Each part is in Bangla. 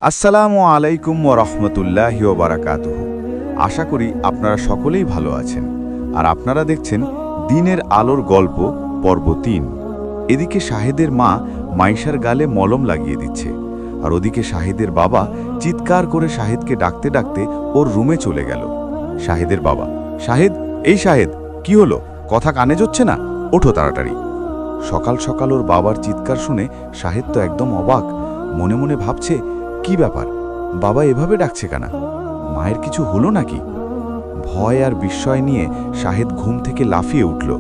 আসসালামু আলাইকুম ওয়া রাহমাতুল্লাহি ওয়া বারাকাতুহু। আশা করি আপনারা সকলেই ভালো আছেন আর আপনারা দেখছেন দিনের আলোর গল্প পর্ব ৩। এদিকে শাহেদের মা মাইশার গালে মলম লাগিয়ে দিচ্ছে আর ওদিকে শাহেদের বাবা চিৎকার করে শাহেদকে ডাকতে ডাকতে ওর রুমে চলে গেল। শাহেদের বাবা, শাহেদ, এই শাহেদ, কি হলো? কথা কানে যাচ্ছে না? ওঠো তাড়াতাড়ি। সকাল সকাল ওর বাবার চিৎকার শুনে শাহেদ তো একদম অবাক, মনে মনে ভাবছে, কি ব্যাপার, বাবা এভাবে ডাকছে কেন? মায়ের কিছু হলো নাকি? ভয় আর বিস্ময় নিয়ে শাহেদ ঘুম থেকে লাফিয়ে উঠল।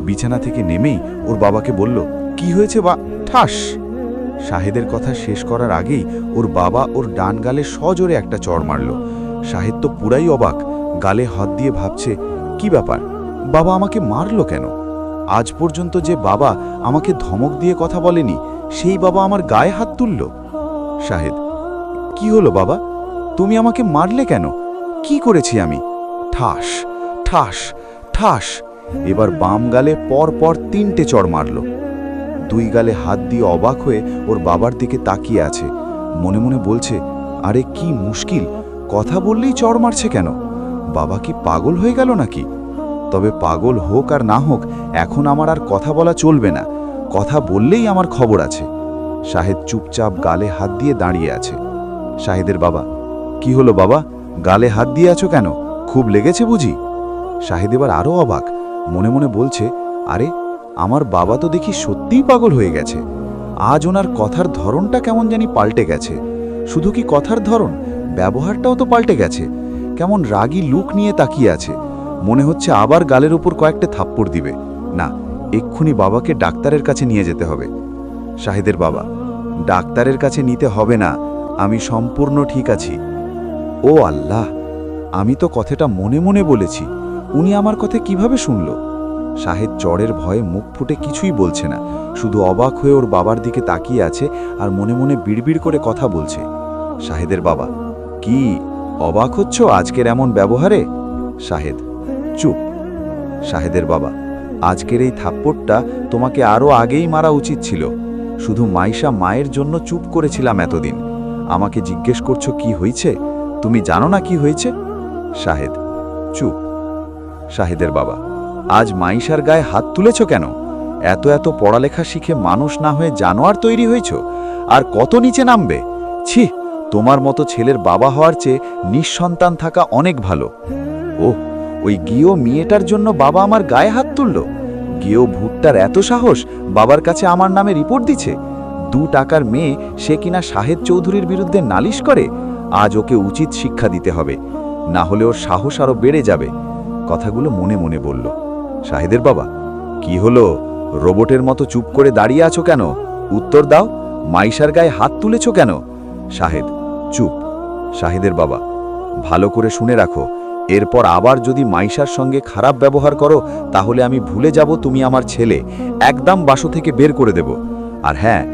বিছানা থেকে নেমেই ওর বাবাকে বলল, কি হয়েছে বা? ঠাস! শাহেদের কথা শেষ করার আগেই ওর বাবা ওর ডান গালে সজোরে একটা চড় মারল। শাহেদ তো পুরাই অবাক, গালে হাত দিয়ে ভাবছে, কি ব্যাপার, বাবা আমাকে মারল কেন? আজ পর্যন্ত যে বাবা আমাকে ধমক দিয়ে কথা বলেনি, সেই বাবা আমার গায়ে হাত তুলল। শাহেদ, কি হলো বাবা, তুমি আমাকে মারলে কেন? কি করেছি আমি? ঠাস ঠাস ঠাস! এবার বাম গালে পর পর ৩টে চড় মারল। দুই গালে হাত দিয়ে অবাক হয়ে ওর বাবার দিকে তাকিয়ে আছে, মনে মনে বলছে, আরে কি মুশকিল, কথা বললেই চড় মারছে কেন? বাবা কি পাগল হয়ে গেল নাকি? তবে পাগল হোক আর না হোক, এখন আমার আর কথা বলা চলবে না, কথা বললেই আমার খবর আছে। শাহেদ চুপচাপ গালে হাত দিয়ে দাঁড়িয়ে আছে। শাহেদের বাবা, কি হলো বাবা, গালে হাত দিয়ে আছো কেন? খুব লেগেছে বুঝি? শাহেদ এবার আরও অবাক, মনে মনে বলছে, আরে আমার বাবা তো দেখি সত্যিই পাগল হয়ে গেছে। আজ ওনার কথার ধরনটা কেমন জানি পাল্টে গেছে। শুধু কি কথার ধরন, ব্যবহারটাও তো পাল্টে গেছে। কেমন রাগী লুক নিয়ে তাকিয়ে আছে, মনে হচ্ছে আবার গালের উপর কয়েকটা থাপ্পড় দিবে। না, এক্ষুনি বাবাকে ডাক্তারের কাছে নিয়ে যেতে হবে। শাহেদের বাবা, ডাক্তারের কাছে নিতে হবে না, আমি সম্পূর্ণ ঠিক আছি। ও আল্লাহ, আমি তো কথাটা মনে মনে বলেছি, উনি আমার কথা কিভাবে শুনল? শাহেদ জ্বরের ভয়ে মুখ ফুটে কিছুই বলছে না, শুধু অবাক হয়ে ওর বাবার দিকে তাকিয়ে আছে আর মনে মনে বিড়বিড় করে কথা বলছে। শাহেদের বাবা, কি অবাক হচ্ছ আজকের এমন ব্যবহারে? শাহেদ, চুপ। শাহেদের বাবা, আজকের এই থাপ্পড়টা তোমাকে আরও আগেই মারা উচিত ছিল। শুধু মাইশা মায়ের জন্য চুপ করেছিলাম এতদিন। আমাকে জিজ্ঞেস করছো কি হয়েছে? তুমি জানো না কি হয়েছে? শাহেদ, চুপ। শাহেদের বাবা, আজ মাইশার গায়ে হাত তুলেছ কেন? এত এত পড়ালেখা শিখে মানুষ না হয়ে জানোয়ার তৈরি হয়েছ, আর কত নিচে নামবে? ছি, তোমার মতো ছেলের বাবা হওয়ার চেয়ে নিঃসন্তান থাকা অনেক ভালো। ওহ, ওই গিয়েও মেয়েটার জন্য বাবা আমার গায়ে হাত তুলল? গিয়েও ভুট্টার এত সাহস বাবার কাছে আমার নামে রিপোর্ট দিচ্ছে? 2 টাকার মেয়ে, সে কিনা শাহেদ চৌধুরীর বিরুদ্ধে নালিশ করে? আজ ওকে উচিত শিক্ষা দিতে হবে, না হলে ওর সাহস আরও বেড়ে যাবে। কথাগুলো মনে মনে বলল। শাহেদের বাবা, কি হলো, রোবটের মতো চুপ করে দাঁড়িয়ে আছো কেন? উত্তর দাও, মাইশার গায়ে হাত তুলেছ কেন? শাহেদ, চুপ। শাহেদের বাবা, ভালো করে শুনে রাখো, এরপর আবার যদি মাইশার সঙ্গে খারাপ ব্যবহার করো, তাহলে আমি ভুলে যাব তুমি আমার ছেলে, একদম বাসা থেকে বের করে দেব। আর হ্যাঁ,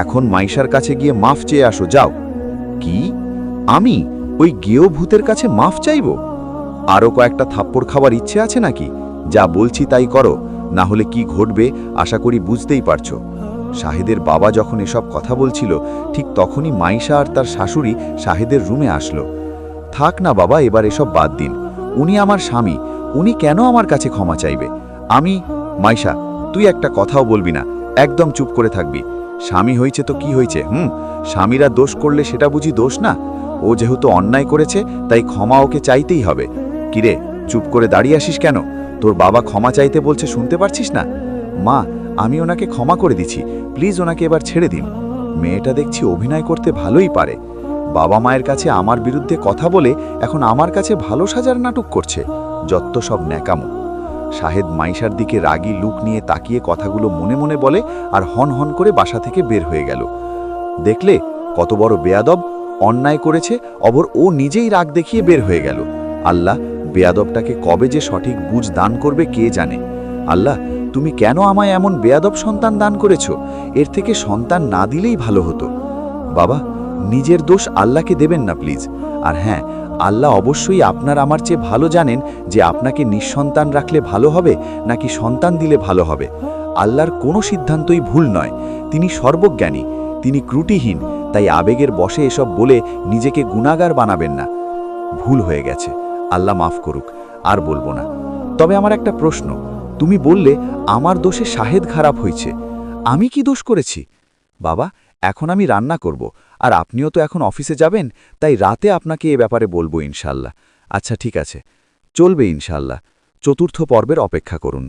এখন মাইশার কাছে গিয়ে মাফ চেয়ে আসো, যাও। কি? আমি ওই গেও ভূতের কাছে মাফ চাইব? আরও কয়েকটা থাপ্পড় খাবার ইচ্ছে আছে নাকি? যা বলছি তাই করো, না হলে কি ঘটবে আশা করি বুঝতেই পারছো। শাহেদের বাবা যখন এসব কথা বলছিল, ঠিক তখনই মাইশা আর তার শাশুড়ি শাহেদের রুমে আসলো। থাক না বাবা, এবার এসব বাদ দিন, উনি আমার স্বামী, উনি কেন আমার কাছে ক্ষমা চাইবে? আমি... মাইশা, তুই একটা কথাও বলবি না, একদম চুপ করে থাকবি। স্বামী হয়েছে তো কি হয়েছে? স্বামীরা দোষ করলে সেটা বুঝি দোষ না? ও যেহেতু অন্যায় করেছে, তাই ক্ষমা ওকে চাইতেই হবে। কিরে, চুপ করে দাঁড়িয়ে আসিস কেন? তোর বাবা ক্ষমা চাইতে বলছে, শুনতে পারছিস না? মা, আমি ওনাকে ক্ষমা করে দিচ্ছি, প্লিজ ওনাকে এবার ছেড়ে দিন। মেয়েটা দেখছি অভিনয় করতে ভালোই পারে। বাবা মায়ের কাছে আমার বিরুদ্ধে কথা বলে এখন আমার কাছে ভালো সাজার নাটক করছে, যত সব ন্যাকামো। শাহেদ মাইশার দিকে রাগী লুক নিয়ে তাকিয়ে কথাগুলো মনে মনে বলে আর হন হন করে বাসা থেকে বের হয়ে গেল। দেখলে কত বড় বেয়াদব, অন্যায় করেছে, অবর ও নিজেই রাগ দেখিয়ে বের হয়ে গেল। আল্লাহ, বেয়াদবটাকে কবে যে সঠিক বুঝ দান করবে কে জানে। আল্লাহ, তুমি কেন আমায় এমন বেয়াদব সন্তান দান করেছ? এর থেকে সন্তান না দিলেই ভালো হতো। বাবা, নিজের দোষ আল্লাহকে দেবেন না প্লিজ। আর হ্যাঁ, আল্লাহ অবশ্যই আপনার আমার চেয়ে ভালো জানেন যে আপনাকে নিঃসন্তান রাখলে ভালো হবে নাকি সন্তান দিলে ভালো হবে। আল্লাহর কোনো সিদ্ধান্তই ভুল নয়, তিনি সর্বজ্ঞানী, তিনি ত্রুটিহীন, তাই আবেগের বশে এসব বলে নিজেকে গুনাহগার বানাবেন না। ভুল হয়ে গেছে, আল্লাহ মাফ করুক, আর বলবো না। তবে আমার একটা প্রশ্ন, তুমি বললে আমার দোষে শাহেদ খারাপ হয়েছে, আমি কি দোষ করেছি? বাবা, এখন আমি রান্না করব, আর আপনিও তো এখন অফিসে যাবেন, তাই রাতে আপনাকে এ ব্যাপারে বলবো ইনশাল্লাহ। আচ্ছা ঠিক আছে, চলবে ইনশাল্লাহ। চতুর্থ পর্বের অপেক্ষা করুন।